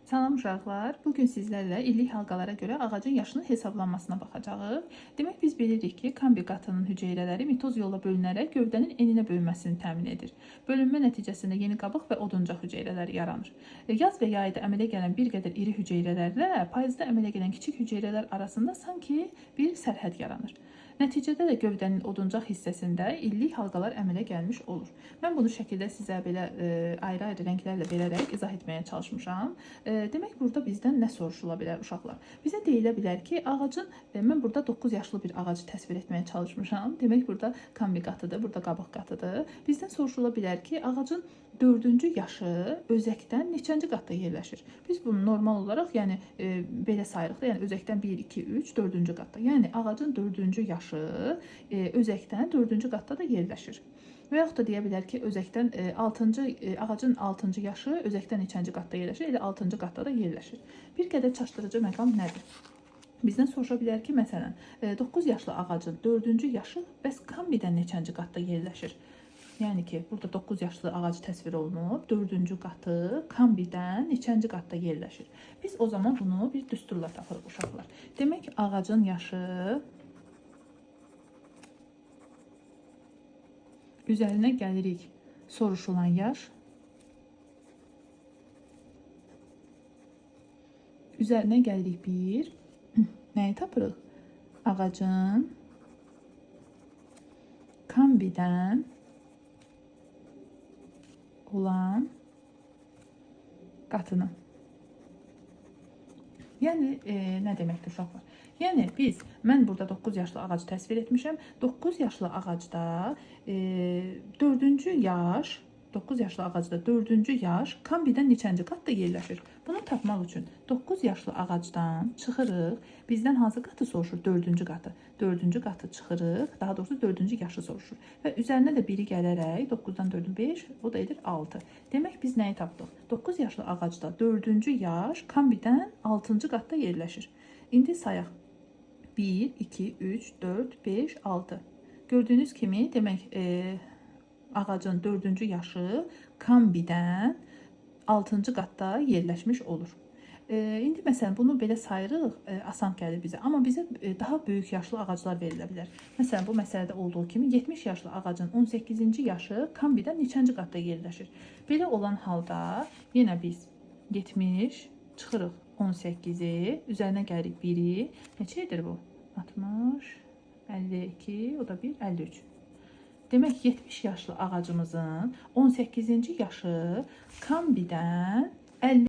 Salam uşaqlar. Bugün sizlərlə illik halqalara görə ağacın yaşının hesablanmasına baxacağıq. Demək biz bilirik ki, kambi qatının hüceyrələri mitoz yolla bölünərək gövdənin eninə bölünməsini təmin edir. Bölünmə nəticəsində yeni qabıq və oduncaq hüceyrələr yaranır. Yaz və yayda əmələ gələn bir qədər iri hüceyrələrlə payızda əmələ gələn kiçik hüceyrələr arasında sanki bir sərhəd yaranır. Nəticədə də gövdənin oduncaq hissəsində illik halqalar əmələ gəlmiş olur. Mən bunu şəkildə sizə belə ayrı-ayrı rənglərlə verərək izah etməyə çalışmışam. Demək burada bizdən nə soruşula bilər uşaqlar? Bizə deyilə bilər ki, ağacın, mən burada 9 yaşlı bir ağacı təsvir etməyə çalışmışam. Demək burada kambi qatıdır, burada qabıq qatıdır. Bizdən soruşula bilər ki, ağacın 4-cü yaşı özəkdən neçənci qatda yerləşir? Biz bunu normal olaraq, yəni belə sayırıq da, yəni özəkdən 1, 2, 3, 4-cü qatda. Yəni ağacın 4-cü yaşı özəkdən 4-cü qatda da yerləşir. Və yaxud da deyə bilər ki, özəkdən ağacın 6-cı yaşı özəkdən neçənci qatda yerləşir? Elə 6-cı qatda da yerləşir. Bir qədər çaşdırıcı məqam nədir? Bizdən soruşa bilər ki, məsələn, 9 yaşlı ağacın 4-cü yaşı bəs kambidən neçənci qatda yerləşir? Yəni ki, burada 9 yaşlı ağacı təsvir olunub, 4-cü qatı kambidən neçənci qatda yerləşir? Biz o zaman bunu bir düsturla tapırıq uşaqlar. Demək, ağacın yaşı üzərinə gəlirik soruşulan yaş, üzərinə gəlirik bir, nəyi tapırıq? Ağacın kambidən olan qatını. Yəni, nə deməkdir uşaqlar? Yəni, mən burada 9 yaşlı ağacı təsvir etmişəm. 9 yaşlı ağacda 4-cü yaş, 9 yaşlı ağacda 4-cü yaş kambidən neçənci qatda yerləşir? Bunu tapmaq üçün 9 yaşlı ağacdan çıxırıq. Bizdən hansı qatı soruşur? 4-cü qatı. 4-cü qatı çıxırıq. Daha doğrusu 4-cü yaşı soruşur. Və üzərinə də 1-i gələrək 9-dan 4-ün 5, o da edir 6. Demək, biz nəyi tapdıq? 9 yaşlı ağacda 4-cü yaş kambidən 6-cı qatda yerləşir. İndi sayaq. 1, 2, 3, 4, 5, 6. Gördüyünüz kimi, demək, ağacın 4-cü yaşı kambidən 6-cı qatda yerləşmiş olur. İndi məsələn, bunu belə sayırıq, asan gəlir bizə. Amma bizə daha böyük yaşlı ağaclar verilə bilər. Məsələn, bu məsələdə olduğu kimi 70 yaşlı ağacın 18-ci yaşı kambidən neçənci qatda yerləşir? Belə olan halda yenə biz 70 çıxırıq 18-i, üzərinə gəlirik 1-i. Neçə edir bu? 60, 52, o da 1, 53. Demək, 70 yaşlı ağacımızın 18-ci yaşı kambidən 50